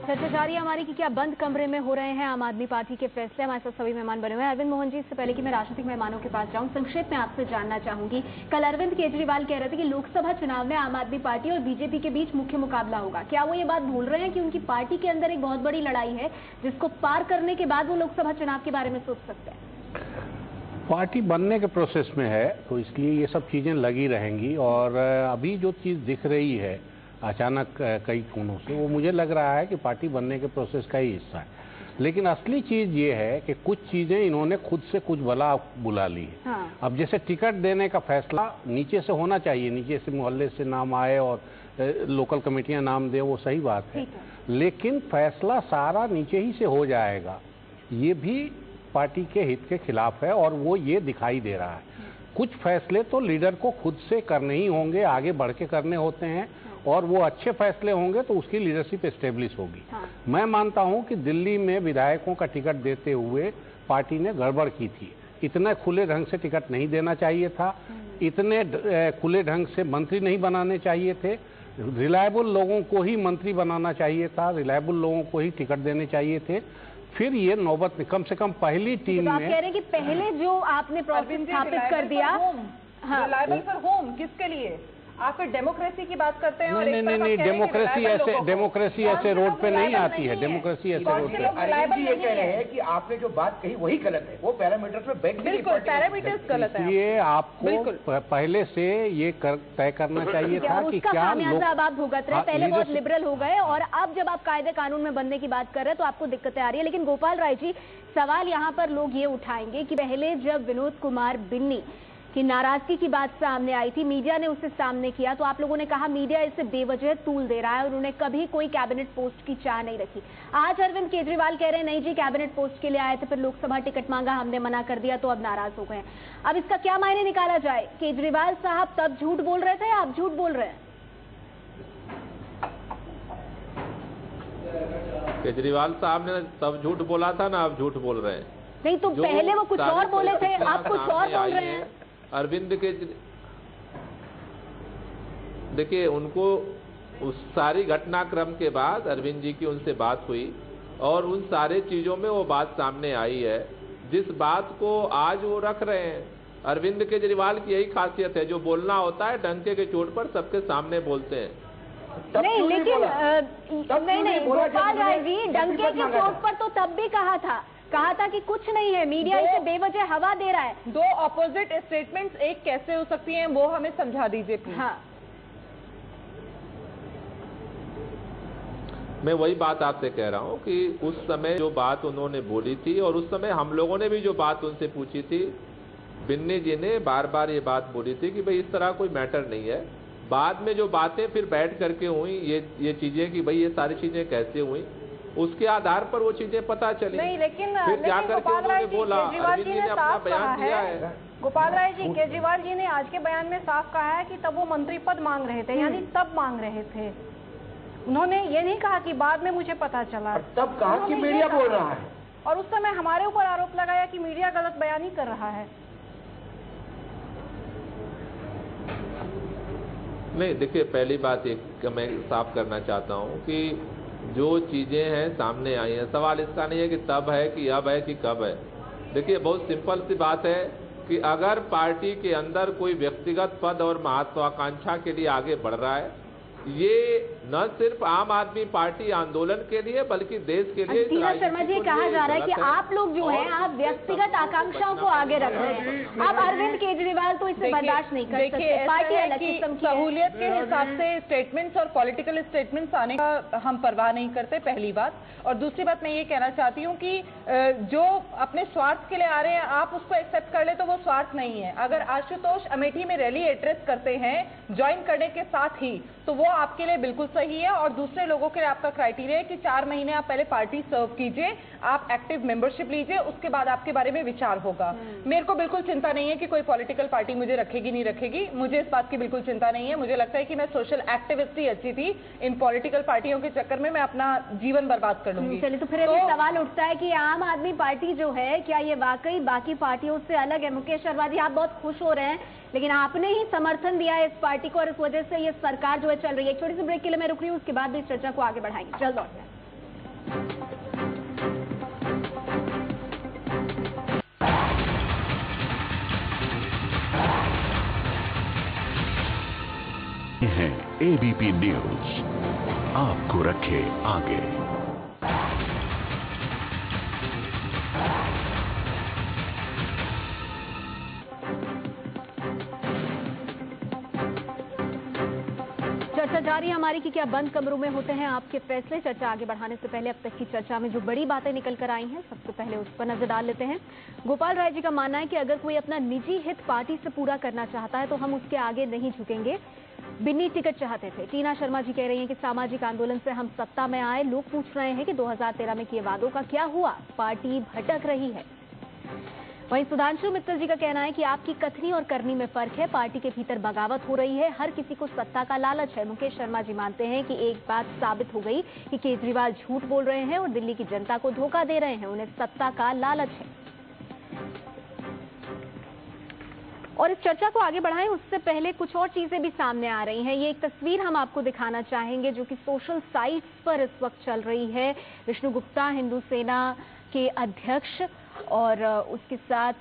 चर्चा जारी है हमारी कि क्या बंद कमरे में हो रहे हैं आम आदमी पार्टी के फैसले. हमारे साथ सभी मेहमान बने हुए हैं. अरविंद मोहन जी, इससे पहले कि मैं राजनीतिक मेहमानों के पास जाऊं, संक्षेप में आपसे जानना चाहूंगी. कल अरविंद केजरीवाल कह रहे थे कि लोकसभा चुनाव में आम आदमी पार्टी और बीजेपी के बीच मुख्य मुकाबला होगा. क्या वो ये बात भूल रहे हैं कि उनकी पार्टी के अंदर एक बहुत बड़ी लड़ाई है जिसको पार करने के बाद वो लोकसभा चुनाव के बारे में सोच सकते हैं? पार्टी बनने के प्रोसेस में है, तो इसलिए ये सब चीजें लगी रहेंगी. और अभी जो चीज दिख रही है अचानक कई कोनों से, वो मुझे लग रहा है कि पार्टी बनने के प्रोसेस का ही हिस्सा है. लेकिन असली चीज ये है कि कुछ चीजें इन्होंने खुद से कुछ भला बुला ली है. हाँ. अब जैसे टिकट देने का फैसला नीचे से होना चाहिए, नीचे से मोहल्ले से नाम आए और लोकल कमेटियां नाम दे, वो सही बात है. लेकिन फैसला सारा नीचे ही से हो जाएगा, ये भी पार्टी के हित के खिलाफ है. और वो ये दिखाई दे रहा है. कुछ फैसले तो लीडर को खुद से करने ही होंगे, आगे बढ़ के करने होते हैं. और वो अच्छे फैसले होंगे तो उसकी लीडरशिप एस्टेब्लिश होगी. हाँ. मैं मानता हूं कि दिल्ली में विधायकों का टिकट देते हुए पार्टी ने गड़बड़ की थी. इतने खुले ढंग से टिकट नहीं देना चाहिए था. इतने खुले ढंग से मंत्री नहीं बनाने चाहिए थे. रिलायबल लोगों को ही मंत्री बनाना चाहिए था. रिलायबल लोगों को ही टिकट देने चाहिए थे. फिर ये नौबत में कम से कम पहली टीम में. आप कह रहे हैं कि पहले जो आपने प्रोसेस स्थापित कर दिया, रिलायबल फॉर होम किसके लिए? आप फिर डेमोक्रेसी की बात करते हैं और नहीं, डेमोक्रेसी ऐसे रोड पे नहीं आती है। डेमोक्रेसी ऐसे रोड पे अरविंद जी ये कह रहे हैं कि आपने जो बात कही वही गलत है, वो पैरामीटर्स में बैठ बिल्कुल पैरामीटर्स गलत है। ये आपको पहले से ये तय करना चाहिए था कि क्या लोग अब आप भुगत रहे, पहले बहुत लिबरल हो गए और अब जब आप कायदे कानून में बनने की बात कर रहे हैं तो आपको दिक्कतें आ रही है। लेकिन गोपाल राय जी, सवाल यहाँ पर लोग ये उठाएंगे कि पहले जब विनोद कुमार बिन्नी की नाराजगी की बात सामने आई थी, मीडिया ने उसे सामने किया, तो आप लोगों ने कहा मीडिया इसे बेवजह तूल दे रहा है और उन्होंने कभी कोई कैबिनेट पोस्ट की चाह नहीं रखी। आज अरविंद केजरीवाल कह रहे हैं नहीं जी, कैबिनेट पोस्ट के लिए आए थे, फिर लोकसभा टिकट मांगा, हमने मना कर दिया तो अब नाराज हो गए। अब इसका क्या मायने निकाला जाए? केजरीवाल साहब तब झूठ बोल रहे थे या आप झूठ बोल रहे हैं? केजरीवाल साहब ने तब झूठ बोला था ना, अब झूठ बोल रहे हैं। नहीं तो पहले वो कुछ और बोले थे, आप कुछ और बोल रहे हैं। अरविंद के देखिए, उनको उस सारी घटनाक्रम के बाद अरविंद जी की उनसे बात हुई और उन सारे चीजों में वो बात सामने आई है जिस बात को आज वो रख रहे हैं। अरविंद केजरीवाल की यही खासियत है, जो बोलना होता है डंके के चोट पर सबके सामने बोलते हैं। नहीं, लेकिन नहीं गोपाल राय जी, डंके की चोट पर तो तब भी कहा था कि कुछ नहीं है, मीडिया इसे बेवजह हवा दे रहा है। दो ऑपोजिट स्टेटमेंट्स एक कैसे हो सकती हैं, वो हमें समझा दीजिए प्लीज। हाँ, मैं वही बात आपसे कह रहा हूं कि उस समय जो बात उन्होंने बोली थी और उस समय हम लोगों ने भी जो बात उनसे पूछी थी, बिन्नी जी ने बार बार ये बात बोली थी कि भाई इस तरह कोई मैटर नहीं है। बाद में जो बातें फिर बैठ करके हुई ये चीजें कि भाई ये सारी चीजें कैसे हुई, उसके आधार पर वो चीजें पता चली। नहीं, लेकिन फिर जाकर के उन्होंने बोला, अरविंद जी ने अपना बयान दिया है। गोपाल राय जी, केजरीवाल जी ने आज के बयान में साफ कहा है कि तब वो मंत्री पद मांग रहे थे, यानी तब मांग रहे थे। उन्होंने ये नहीं कहा कि बाद में मुझे पता चला। तब कहा कि मीडिया बोल रहा है और उस समय हमारे ऊपर आरोप लगाया कि मीडिया गलत बयानी कर रहा है। नहीं, देखिए, पहली बात एक मैं साफ करना चाहता हूं कि जो चीजें हैं सामने आई हैं, सवाल इसका नहीं है कि तब है कि अब है कि कब है। देखिए, बहुत सिंपल सी बात है कि अगर पार्टी के अंदर कोई व्यक्तिगत पद और महत्वाकांक्षा के लिए आगे बढ़ रहा है, ये न सिर्फ आम आदमी पार्टी आंदोलन के लिए बल्कि देश के लिए। टीना शर्मा जी, कहा जा रहा है कि आप लोग जो हैं आप व्यक्तिगत आकांक्षाओं को आगे रख रहे हैं। आप अरविंद केजरीवाल तो इसे बर्दाश्त नहीं कर सकते। पार्टी अलग किस्म की सहूलियत के हिसाब से स्टेटमेंट्स और पॉलिटिकल स्टेटमेंट्स आने का हम परवाह नहीं करते, पहली बात। और दूसरी बात मैं ये कहना चाहती हूँ कि जो अपने स्वार्थ के लिए आ रहे हैं आप उसको एक्सेप्ट कर ले तो वो स्वार्थ नहीं है। अगर आशुतोष अमेठी में रैली एड्रेस करते हैं ज्वाइन करने के साथ ही, तो वो आपके लिए बिल्कुल सही है। और दूसरे लोगों के लिए आपका क्राइटेरिया है कि 4 महीने आप पहले पार्टी सर्व कीजिए, आप एक्टिव मेंबरशिप लीजिए, उसके बाद आपके बारे में विचार होगा। मेरे को बिल्कुल चिंता नहीं है कि कोई पॉलिटिकल पार्टी मुझे रखेगी नहीं रखेगी, मुझे इस बात की बिल्कुल चिंता नहीं है। मुझे लगता है कि मैं सोशल एक्टिविस्ट ही अच्छी थी, इन पॉलिटिकल पार्टियों के चक्कर में मैं अपना जीवन बर्बाद कर लूंगी। चलिए, तो फिर अभी सवाल उठता है कि आम आदमी पार्टी जो है, क्या ये वाकई बाकी पार्टियों से अलग है? मुकेश शर्मा जी, आप बहुत खुश हो रहे हैं, लेकिन आपने ही समर्थन दिया है इस पार्टी को और इस वजह से ये सरकार जो है चल रही है। एक छोटी सी ब्रेक के लिए मैं रुक रही हूँ, उसके बाद भी इस चर्चा को आगे बढ़ाएंगे। जल्द लौटते हैं। एबीपी न्यूज आपको रखे आगे। चर्चा जारी है हमारी कि क्या बंद कमरों में होते हैं आपके फैसले। चर्चा आगे बढ़ाने से पहले अब तक की चर्चा में जो बड़ी बातें निकल कर आई हैं, सबसे पहले उस पर नजर डाल लेते हैं। गोपाल राय जी का मानना है कि अगर कोई अपना निजी हित पार्टी से पूरा करना चाहता है तो हम उसके आगे नहीं झुकेंगे। बिन्नी टिकट चाहते थे। टीना शर्मा जी कह रही हैं कि सामाजिक आंदोलन से हम सत्ता में आए, लोग पूछ रहे हैं कि 2013 में किए वादों का क्या हुआ, पार्टी भटक रही है। वहीं सुधांशु मित्तल जी का कहना है कि आपकी कथनी और करनी में फर्क है, पार्टी के भीतर बगावत हो रही है, हर किसी को सत्ता का लालच है। मुकेश शर्मा जी मानते हैं कि एक बात साबित हो गई कि केजरीवाल झूठ बोल रहे हैं और दिल्ली की जनता को धोखा दे रहे हैं, उन्हें सत्ता का लालच है। और इस चर्चा को आगे बढ़ाएं उससे पहले कुछ और चीजें भी सामने आ रही हैं। ये एक तस्वीर हम आपको दिखाना चाहेंगे जो कि सोशल साइट्स पर इस वक्त चल रही है। विष्णु गुप्ता हिंदू सेना के अध्यक्ष और उसके साथ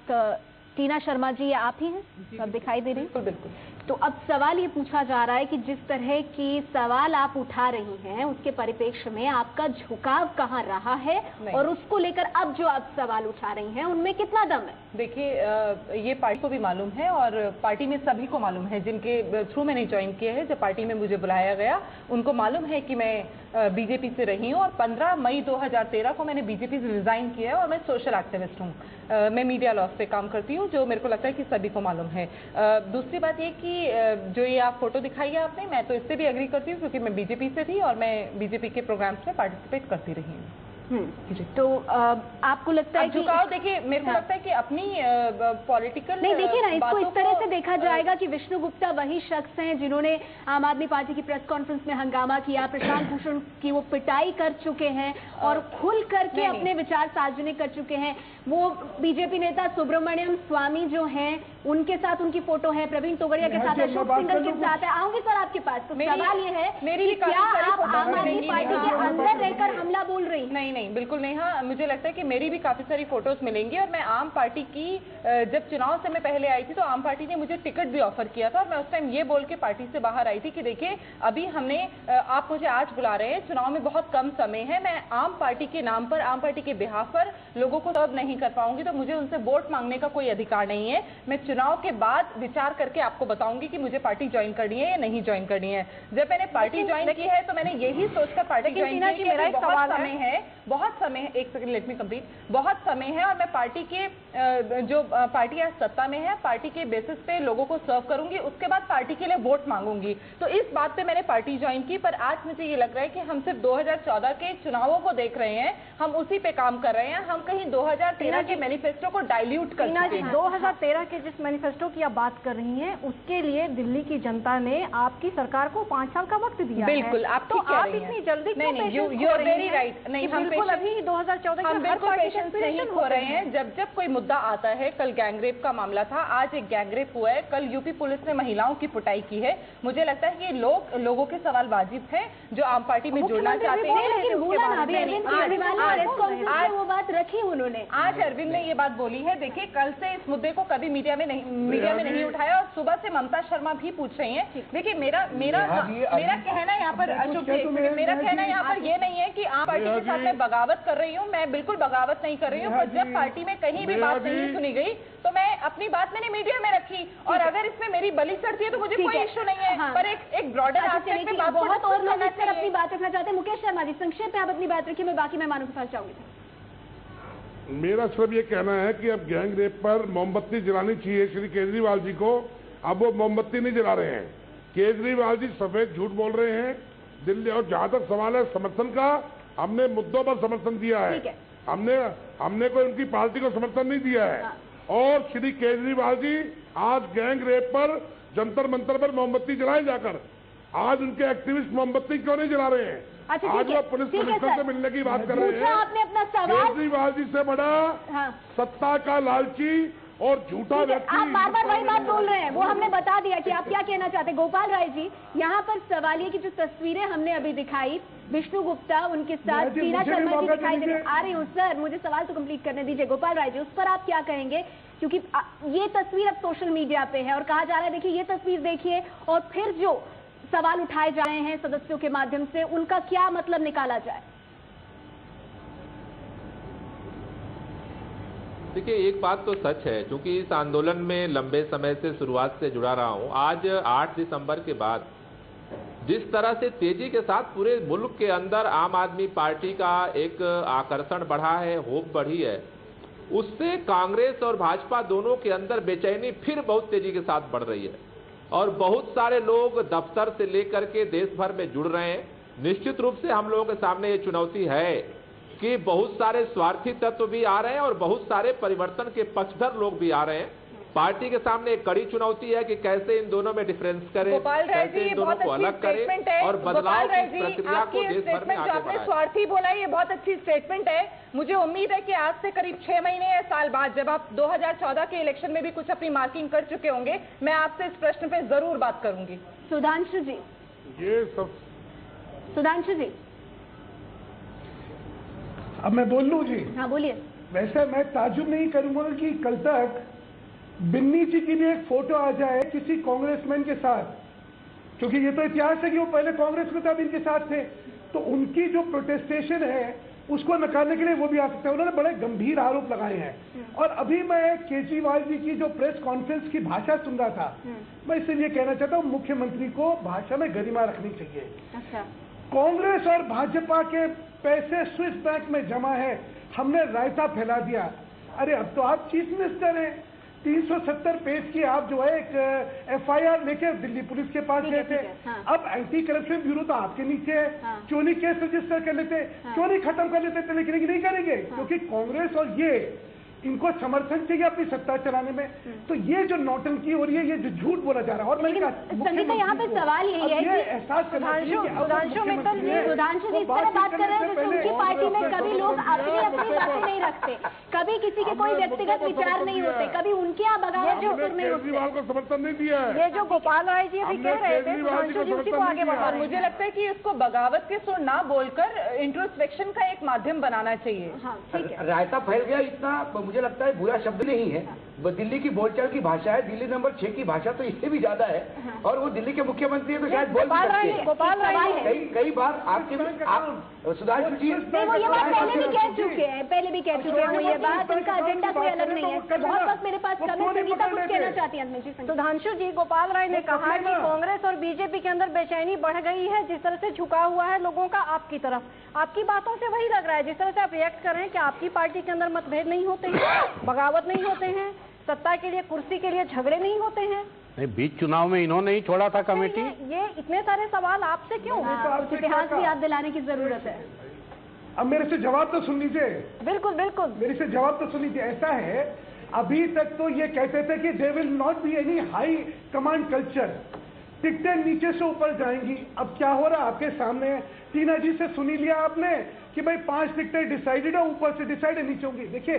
टीना शर्मा जी, आप ही हैं, सब दिखाई दे रही हैं। बिल्कुल। तो अब सवाल ये पूछा जा रहा है कि जिस तरह की सवाल आप उठा रही हैं उसके परिप्रेक्ष्य में आपका झुकाव कहाँ रहा है और उसको लेकर अब जो आप सवाल उठा रही हैं उनमें कितना दम है? देखिए, ये पार्टी को भी मालूम है और पार्टी में सभी को मालूम है जिनके थ्रू मैंने ज्वाइन किया है। जब पार्टी में मुझे बुलाया गया उनको मालूम है कि मैं बीजेपी से रही हूँ और 15 मई 2013 को मैंने बीजेपी से रिजाइन किया है और मैं सोशल एक्टिविस्ट हूँ। मैं मीडिया लॉस पे काम करती हूँ, जो मेरे को लगता है कि सभी को मालूम है। दूसरी बात ये कि जो ये आप फोटो दिखाई है आपने, मैं तो इससे भी एग्री करती हूँ क्योंकि मैं बीजेपी से थी और मैं बीजेपी के प्रोग्राम्स में पार्टिसिपेट करती रही हूँ। तो आपको लगता है कि झुकाव, देखिए मेरे को लगता है कि अपनी पॉलिटिकल नहीं, देखिए ना, इसको इस तरह से देखा जाएगा कि विष्णु गुप्ता वही शख्स हैं जिन्होंने आम आदमी पार्टी की प्रेस कॉन्फ्रेंस में हंगामा किया, प्रशांत भूषण की वो पिटाई कर चुके हैं और खुल करके अपने विचार सार्वजनिक कर चुके हैं। वो बीजेपी नेता सुब्रमण्यम स्वामी जो हैं उनके साथ उनकी फोटो है, प्रवीण तोगड़िया के साथ है, अशोक सिंघल के साथ है। आऊंगी सर आपके पास। तो सवाल ये है कि क्या आप आम आदमी पार्टी के अंदर रहकर हमला बोल रही? नहीं, बिल्कुल नहीं। हाँ, मुझे लगता है कि मेरी भी काफी सारी फोटोज मिलेंगी और मैं आम पार्टी की, जब चुनाव से मैं पहले आई थी तो आम पार्टी ने मुझे टिकट भी ऑफर किया था और मैं उस टाइम ये बोल के पार्टी से बाहर आई थी कि देखिए अभी हमने, आप मुझे आज बुला रहे हैं, चुनाव में बहुत कम समय है, मैं आम पार्टी के नाम पर, आम पार्टी के बिहाफ पर लोगों को सर्व नहीं कर पाऊंगी, तो मुझे उनसे वोट मांगने का कोई अधिकार नहीं है। मैं चुनाव के बाद विचार करके आपको बताऊंगी कि मुझे पार्टी ज्वाइन करनी है या नहीं ज्वाइन करनी है। जब मैंने पार्टी ज्वाइन की है तो मैंने यही सोचकर पार्टी ज्वाइन की कि मेरा बहुत समय है, बहुत समय है, एक सेकंड लेट मी कंप्लीट, बहुत समय है और मैं पार्टी के जो पार्टी आज सत्ता में है, पार्टी के बेसिस पे लोगों को सर्व करूंगी, उसके बाद पार्टी के लिए वोट मांगूंगी। तो इस बात पे मैंने पार्टी ज्वाइन की। पर आज मुझे ये लग रहा है कि हम सिर्फ 2014 के चुनावों को देख रहे हैं, हम उसी पे काम कर रहे हैं, हम कहीं 2013 के मैनिफेस्टो को डाइल्यूट कर चुके हैं। 2013 के जिस मैनिफेस्टो की आप बात कर रही हैं उसके लिए दिल्ली की जनता ने आपकी सरकार को 5 साल का वक्त दिया है। बिल्कुल, आप तो आप इतनी जल्दी यू आर वेरी राइट। नहीं, हम बिल्कुल अभी 2014 हम बिल्कुल पेशेंस नहीं खो रहे हैं। जब कोई मुद्दा आता है, कल गैंगरेप का मामला था, आज एक गैंगरेप हुआ है, कल यूपी पुलिस ने महिलाओं की पिटाई की है। मुझे लगता है कि लोगों के सवाल वाजिब हैं जो आम पार्टी में जुड़ना चाहते हैं। लेकिन वो बात रखी उन्होंने, आज अरविंद ने ये बात बोली है। देखिए, कल से इस मुद्दे को कभी मीडिया में नहीं उठाया और सुबह से ममता शर्मा भी पूछ रही हैं। देखिए, मेरा कहना यहाँ पर, अशोक जी, मेरा कहना यहाँ पर ये नहीं है कि आम पार्टी के साथ मैं बगावत कर रही हूँ, मैं बिल्कुल बगावत नहीं कर रही हूँ। पर जब पार्टी में कहीं भी बात नहीं सुनी गई तो मैं अपनी बात मैंने मीडिया में रखी और अगर इसमें मेरी बलि चढ़ती है तो मुझे कोई इश्यू नहीं है। पर एक ब्रॉडर एस्पेक्ट में बात, बहुत और लोग इस पर अपनी बात रखना चाहते हैं। मुकेश शर्मा जी, संक्षेप में आप अपनी बात रखिए, मैं बाकी मेहमानों के पास जाऊंगी। मेरा सिर्फ ये कहना है कि अब गैंग रेप पर मोमबत्ती जलानी चाहिए श्री केजरीवाल जी को। अब वो मोमबत्ती नहीं जला रहे हैं, केजरीवाल जी सफेद झूठ बोल रहे हैं दिल्ली। और जहां तक सवाल है समर्थन का, हमने मुद्दों पर समर्थन दिया है, हमने कोई उनकी पार्टी को समर्थन नहीं दिया है। और श्री केजरीवाल जी आज गैंग रेप पर जंतर मंतर पर मोमबत्ती जलाए जाकर, आज उनके एक्टिविस्ट मोमबत्ती क्यों नहीं जला रहे हैं? आज वो पुलिस कमिश्नर से मिलने की बात कर रहे हैं। केजरीवाल जी से बड़ा सत्ता का लालची और झूठा व्यक्ति। आप बार बार वही बात बोल रहे हैं, वो हमने बता दिया कि आप क्या कहना चाहते हैं। गोपाल राय जी, यहाँ पर सवाल ये कि जो तस्वीरें हमने अभी दिखाई, विष्णु गुप्ता उनके साथ टीना शर्मा जी दिखाई दे आ रही हूँ। सर, मुझे सवाल तो कंप्लीट करने दीजिए। गोपाल राय जी, उस पर आप क्या कहेंगे? क्योंकि ये तस्वीर अब सोशल मीडिया पे है और कहा जा रहा है देखिए ये तस्वीर देखिए, और फिर जो सवाल उठाए जा रहे हैं सदस्यों के माध्यम से, उनका क्या मतलब निकाला जाए? देखिए, एक बात तो सच है, क्योंकि इस आंदोलन में लंबे समय से शुरुआत से जुड़ा रहा हूं। आज 8 दिसंबर के बाद जिस तरह से तेजी के साथ पूरे मुल्क के अंदर आम आदमी पार्टी का एक आकर्षण बढ़ा है, होप बढ़ी है, उससे कांग्रेस और भाजपा दोनों के अंदर बेचैनी फिर बहुत तेजी के साथ बढ़ रही है और बहुत सारे लोग दफ्तर से लेकर के देश भर में जुड़ रहे हैं। निश्चित रूप से हम लोगों के सामने ये चुनौती है कि बहुत सारे स्वार्थी तत्व भी आ रहे हैं और बहुत सारे परिवर्तन के पक्षधर लोग भी आ रहे हैं। पार्टी के सामने एक कड़ी चुनौती है कि कैसे इन दोनों में डिफरेंस करें, कैसे इन दोनों को अलग करें और बदलाव की प्रक्रिया को देश भर में आगे बढ़ाएं। स्वार्थी बोला, ये बहुत अच्छी स्टेटमेंट है। मुझे उम्मीद है कि आज से करीब 6 महीने या साल बाद, जब आप 2014 के इलेक्शन में भी कुछ अपनी मार्किंग कर चुके होंगे, मैं आपसे इस प्रश्न पे जरूर बात करूंगी। सुधांशु जी, ये सब सुधांशु जी, अब मैं बोल लूं जी? हाँ बोलिए। वैसे मैं ताजुब नहीं करूंगा कि कल तक बिन्नी जी की भी एक फोटो आ जाए किसी कांग्रेसमैन के साथ, क्योंकि ये तो इतिहास है कि वो पहले कांग्रेस में तब इनके साथ थे, तो उनकी जो प्रोटेस्टेशन है उसको नकारने के लिए वो भी आ सकता है। उन्होंने बड़े गंभीर आरोप लगाए हैं। और अभी मैं केजरीवाल जी की जो प्रेस कॉन्फ्रेंस की भाषा सुन रहा था, मैं इससे ये कहना चाहता हूँ मुख्यमंत्री को भाषा में गरिमा रखनी चाहिए। अच्छा, कांग्रेस और भाजपा के पैसे स्विस बैंक में जमा है, हमने रायता फैला दिया। अरे अब तो आप चीफ मिनिस्टर हैं, 370 पेज की आप जो है एक एफआईआर लेके दिल्ली पुलिस के पास गए थे। अब एंटी करप्शन ब्यूरो तो आपके नीचे है, क्यों नहीं केस रजिस्टर कर लेते, क्यों नहीं खत्म कर लेते? लेकिन नहीं करेंगे, क्योंकि कांग्रेस और ये इनको समर्थन चाहिए अपनी सत्ता चलाने में। तो ये जो नौटंकी हो रही है, ये जो झूठ बोला जा रहा है। और संगीता, यहाँ पे सवाल यही है कि एहसास सुधांशु मित्तल जी इस तरह बात कर रहे हैं जैसे उनकी पार्टी में कभी लोग अपनी अपनी बातें नहीं रखते, कभी किसी के कोई व्यक्तिगत विचार नहीं होते, कभी उनके यहाँ बगावत नहीं होते। केजरीवाल को समर्थन नहीं दिया है। ये जो गोपाल राय जी अभी कह रहे थे, सुधांशु जी उसी को आगे बढ़ा। और मुझे लगता है कि इसको बगावत के सुर ना बोलकर इंट्रोस्पेक्शन का एक माध्यम बनाना चाहिए। रायता फैल गया इतना, मुझे लगता है बुरा शब्द नहीं है। दिल्ली की बोलचाल की भाषा है, दिल्ली नंबर 6 की भाषा तो इससे भी ज्यादा है। और वो दिल्ली के मुख्यमंत्री है तो शायद बोल गोपाल राय कई बार आपके सुधांशु जी वो ये बात पहले भी कह चुके हैं, वो ये बात, उनका एजेंडा कोई अलग नहीं है। बहुत वक्त मेरे पास कम है, संगीता कुछ कहना चाहती है। सुधांशु जी, गोपाल राय ने कहा कि कांग्रेस और बीजेपी के अंदर बेचैनी बढ़ गई है, जिस तरह से झुका हुआ है लोगों का आपकी तरफ। आपकी बातों से वही लग रहा है, जिस तरह से आप रिएक्ट कर रहे हैं कि आपकी पार्टी के अंदर मतभेद नहीं होते हैं, बगावत नहीं होते हैं, सत्ता के लिए, कुर्सी के लिए झगड़े नहीं होते हैं। नहीं, बीच चुनाव में इन्होंने ही छोड़ा था कमेटी। ये इतने सारे सवाल आपसे क्यों? इतिहास भी याद दिलाने की जरूरत है। अब मेरे से जवाब तो सुन लीजिए। बिल्कुल बिल्कुल, मेरे से जवाब तो सुन लीजिए। ऐसा है, अभी तक तो ये कहते थे कि they will not be any high command culture, टिकटें नीचे से ऊपर जाएंगी। अब क्या हो रहा है आपके सामने? टीना जी से सुनी लिया आपने कि भाई 5 टिकटें डिसाइडेड है, ऊपर से डिसाइडेड नीचे होंगी। देखिए,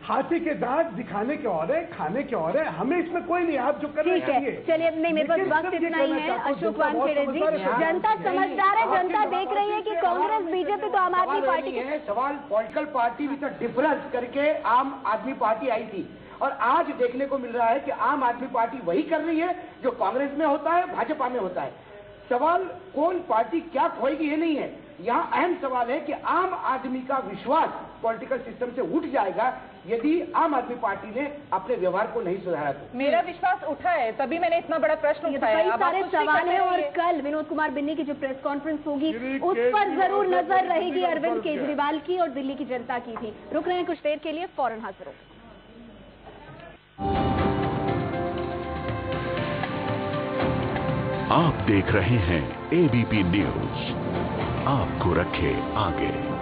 हाथी के दांत दिखाने के और है, खाने के और है, हमें इसमें कोई नहीं। आप जो कर रहे हैं, चलिए, नहीं, मेरे पास वक्त इतना ही है। अशोक वानखेड़े जी, जनता समझदार है, जनता देख रही है कि कांग्रेस, बीजेपी तो आम आदमी पार्टी के सवाल पॉलिटिकल पार्टी विद डिफरेंस करके आम आदमी पार्टी आई थी, और आज देखने को मिल रहा है कि आम आदमी पार्टी वही कर रही है जो कांग्रेस में होता है, भाजपा में होता है। सवाल कौन पार्टी क्या खोएगी ये नहीं है, यहाँ अहम सवाल है कि आम आदमी का विश्वास पॉलिटिकल सिस्टम से उठ जाएगा यदि आम आदमी पार्टी ने अपने व्यवहार को नहीं सुधारा तो। मेरा विश्वास उठा है, तभी मैंने इतना बड़ा प्रश्न उठाया। कई सारे सवाल हैं, और कल विनोद कुमार बिन्नी की जो प्रेस कॉन्फ्रेंस होगी उस पर जरूर नजर रहेगी अरविंद केजरीवाल की और दिल्ली की जनता की भी। रुक रहे हैं कुछ देर के लिए, फौरन हाजिर हो। आप देख रहे हैं एबीपी न्यूज, आपको रखे आगे।